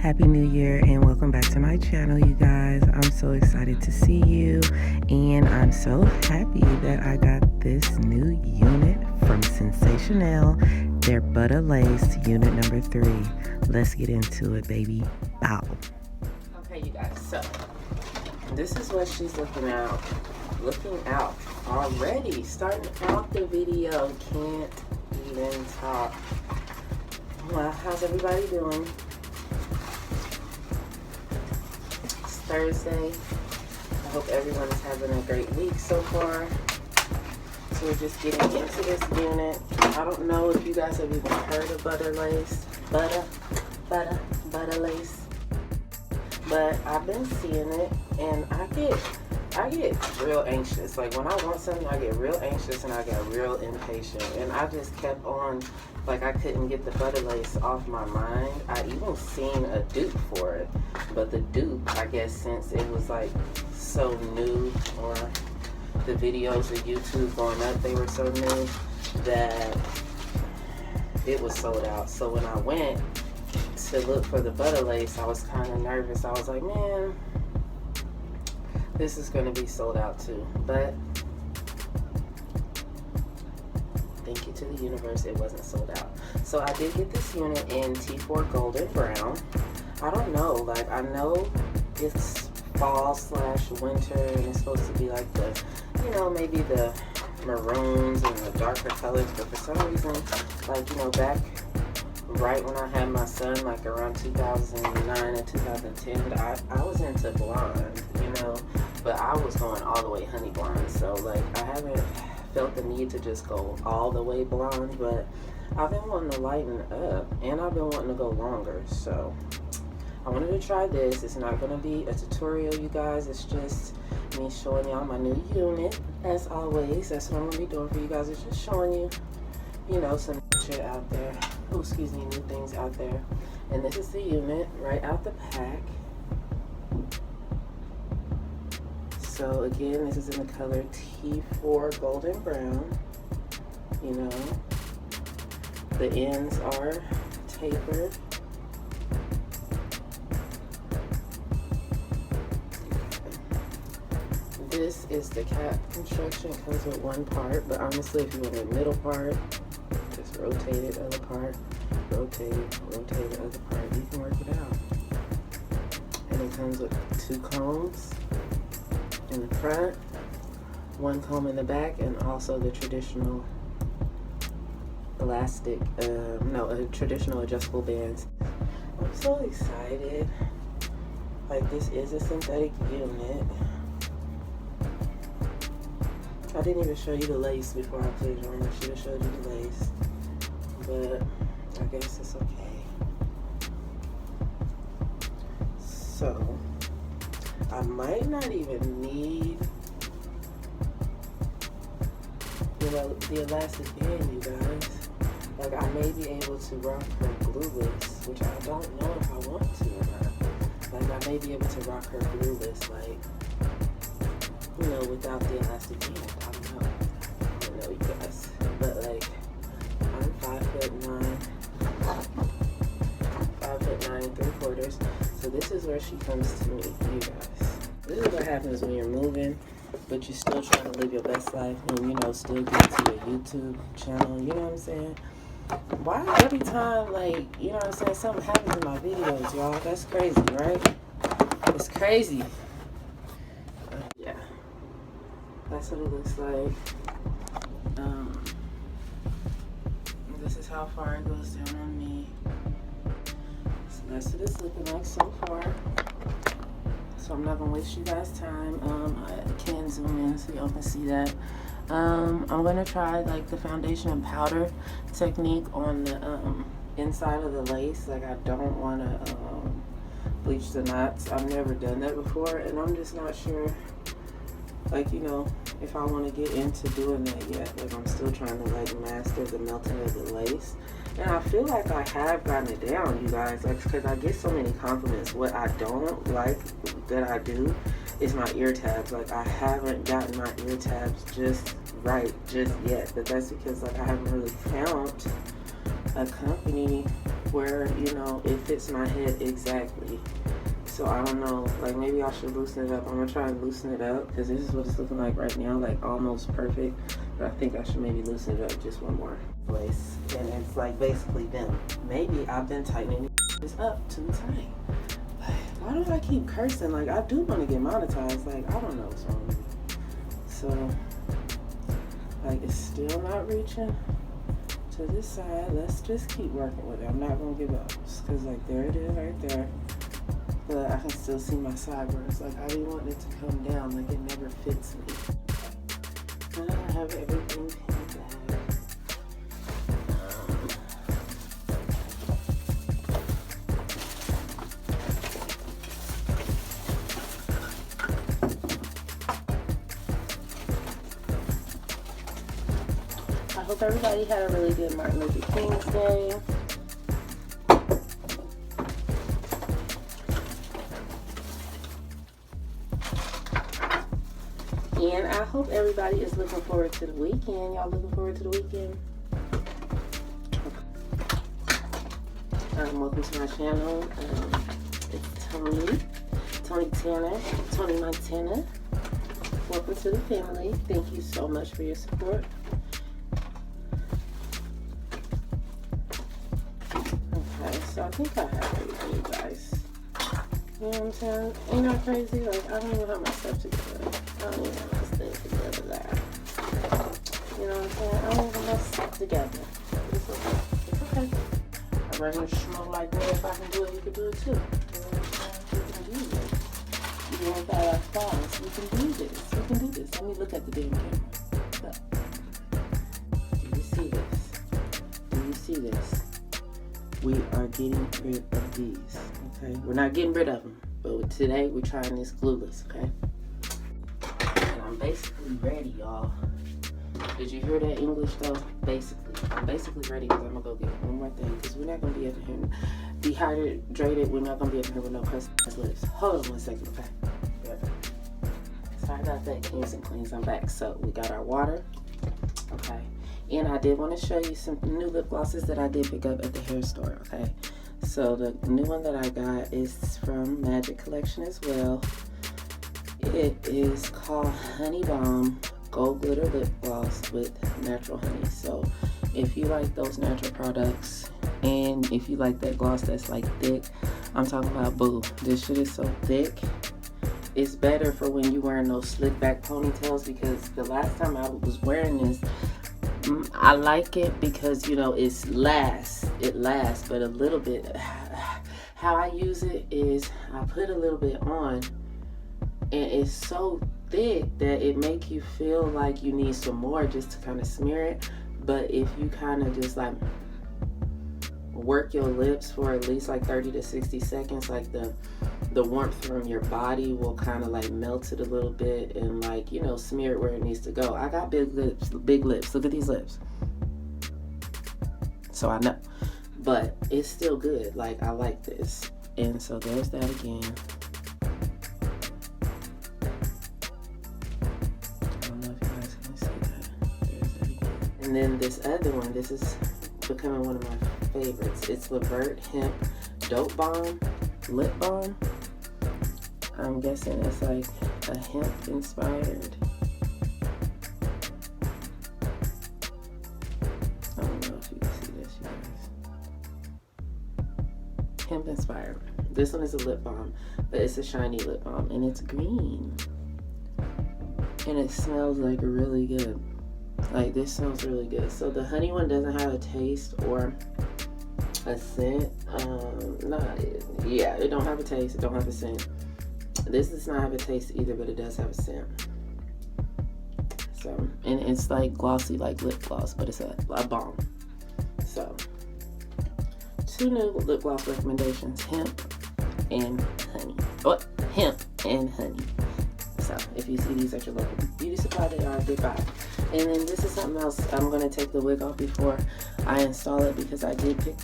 Happy New Year and welcome back to my channel, you guys. I'm so excited to see you, and I'm so happy that I got this new unit from Sensationnel, their Butta Lace unit number 3. Let's get into it, baby. Bow. Okay, you guys, so this is what she's looking out already. Starting out the video, can't even talk. Well, how's everybody doing? Thursday. I hope everyone is having a great week so far. So we're just getting into this unit. I don't know if you guys have even heard of Butta Lace. Butta Lace. But I've been seeing it and I get real anxious. Like when I want something, I get real anxious and I get real impatient. And I just kept on, like I couldn't get the Butta Lace off my mind. I even seen a dupe for it. But the dupe, I guess since it was like so new, or the videos of YouTube going up, they were so new that it was sold out. So when I went to look for the Butta Lace, I was kind of nervous. I was like, man, this is going to be sold out too. But thank you to the universe, it wasn't sold out. So I did get this unit in T4 Golden Brown. I don't know, like I know it's fall / winter and it's supposed to be like the, you know, maybe the maroons and the darker colors, but for some reason, like, you know, back right when I had my son, like around 2009 and 2010, I was into blonde, you know, but I was going all the way honey blonde. So like I haven't felt the need to just go all the way blonde, but I've been wanting to lighten up and I've been wanting to go longer. So I wanted to try this. It's not going to be a tutorial, you guys. It's just me showing y'all my new unit. As always, that's what I'm going to be doing for you guys. It's just showing you, you know, some shit out there. Oh, excuse me, new things out there. And this is the unit right out the pack. So again, this is in the color T4 Golden Brown. You know, the ends are tapered. This is the cap construction. It comes with one part, but honestly, if you want the middle part, just rotate it, other part, rotate it, other part. You can work it out. And it comes with 2 combs in the front, 1 comb in the back, and also the traditional elastic, traditional adjustable bands. I'm so excited. Like, this is a synthetic unit. I didn't even show you the lace before I put it on. I should have showed you the lace, but I guess it's okay. So, I might not even need, you know, the elastic band, you guys. Like, I may be able to rock her glueless, which I don't know if I want to or not. Like, I may be able to rock her glueless, like, you know, without the elastic band. I don't know, you guys. But like, I'm 5'9", 5'9" 3/4. So this is where she comes to me, you guys. This is what happens when you're moving, but you're still trying to live your best life and, you know, still get to your YouTube channel. You know what I'm saying? Why every time, like, you know what I'm saying, something happens in my videos, y'all? That's crazy, right? It's crazy. Yeah. That's what it looks like. This is how far it goes down on me. So that's what it's looking like so far. So I'm not gonna waste you guys' time. I can zoom in so y'all can see that. I'm gonna try like the foundation and powder technique on the inside of the lace. Like I don't wanna bleach the knots. I've never done that before, and I'm just not sure, like, you know, if I want to get into doing that yet. Like, I'm still trying to like master the melting of the lace, and I feel like I have gotten it down, you guys, like, because I get so many compliments. What I don't like that I do is my ear tabs. Like, I haven't gotten my ear tabs just yet, but that's because like I haven't really found a company where, you know, it fits my head exactly. So I don't know, like maybe I should loosen it up. I'm gonna try and loosen it up because this is what it's looking like right now, like almost perfect. But I think I should maybe loosen it up just one more place. And it's like basically them. Maybe I've been tightening this up too tight. Like, why do I keep cursing? Like, I do want to get monetized. Like, I don't know what's wrong with me. So, like, it's still not reaching to this side. Let's just keep working with it. I'm not gonna give up because, like, there it is right there. But I can still see my sideburns. Like, I didn't want it to come down. Like, it never fits me. And I have everything pinned back. I hope everybody had a really good Martin Luther King's Day. And I hope everybody is looking forward to the weekend. Y'all looking forward to the weekend? Welcome to my channel. It's Tony Montana. Welcome to the family. Thank you so much for your support. Okay, so I think I have everything, you guys. You know what I'm saying? Ain't that crazy? Like, I don't even have my stuff together. I don't even have my stuff together there. You know what I'm saying? I don't even have my stuff together. It's okay. It's okay. A regular schmo like that, if I can do it, you can do it too. You know what I'm saying? We can do this. Even without our flaws, we can do this. We can do this. Let me look at the damn camera. Look. Do you see this? Do you see this? We are getting rid of these, okay? We're not getting rid of them, but today we're trying this glueless, okay? And I'm basically ready, y'all. Did you hear that English though? Basically. I'm basically ready because I'm gonna go get one more thing because we're not gonna be able to hear dehydrated. We're not gonna be able to hear with no cuss lips. Hold on one second, okay? Yeah. Sorry about that, kings and queens. I'm back. So we got our water, okay? And I did want to show you some new lip glosses that I did pick up at the hair store, okay? So the new one that I got is from Magic Collection as well. It is called Honey Bomb Gold Glitter Lip Gloss with natural honey. So if you like those natural products and if you like that gloss that's like thick, I'm talking about boo. This shit is so thick. It's better for when you're wearing those slick back ponytails because the last time I was wearing this, I like it because, you know, it lasts, but a little bit. How I use it is I put a little bit on and it's so thick that it make you feel like you need some more just to kind of smear it. But if you kind of just like work your lips for at least like 30 to 60 seconds, like the warmth from your body will kind of like melt it a little bit and like, you know, smear it where it needs to go. I got big lips. Look at these lips. So I know, but it's still good. Like, I like this. And so there's that again. I don't know if you guys can see that. There's that again. And then this other one, this is becoming one of my favorites. It's Levert Hemp Dope Balm Lip Balm. I'm guessing it's like a hemp inspired. I don't know if you can see this, you guys. Hemp inspired. This one is a lip balm, but it's a shiny lip balm and it's green. And it smells like really good. Like, this smells really good. So the honey one doesn't have a taste or a scent. It don't have a taste. It don't have a scent. This does not have a taste either, but it does have a scent. So, and it's like glossy, like lip gloss, but it's a balm. So, 2 new lip gloss recommendations: hemp and honey. What? Hemp and honey. So, if you see these at your local beauty supply, they are a good buy. And then this is something else. I'm going to take the wig off before I install it because I did pick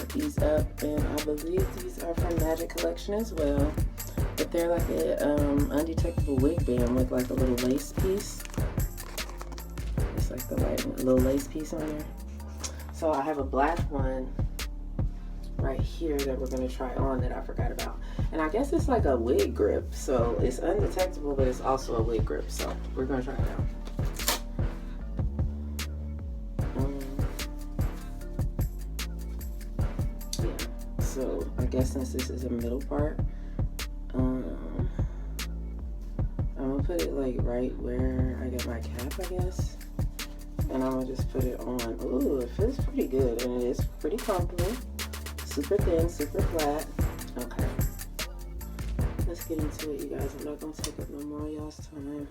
these up, and I believe these are from Magic Collection as well. But they're like a undetectable wig band with like a little lace piece. It's like the little lace piece on there. So I have a black one right here that we're going to try on that I forgot about. And I guess it's like a wig grip, so it's undetectable, but it's also a wig grip, so we're going to try it out. Yeah, so I guess since this is a middle part, I'm gonna put it like right where I get my cap, I guess, and I'm gonna just put it on. Ooh, it feels pretty good, and it is pretty comfortable. Super thin, super flat. Okay, let's get into it, you guys. I'm not gonna take up no more of y'all's time.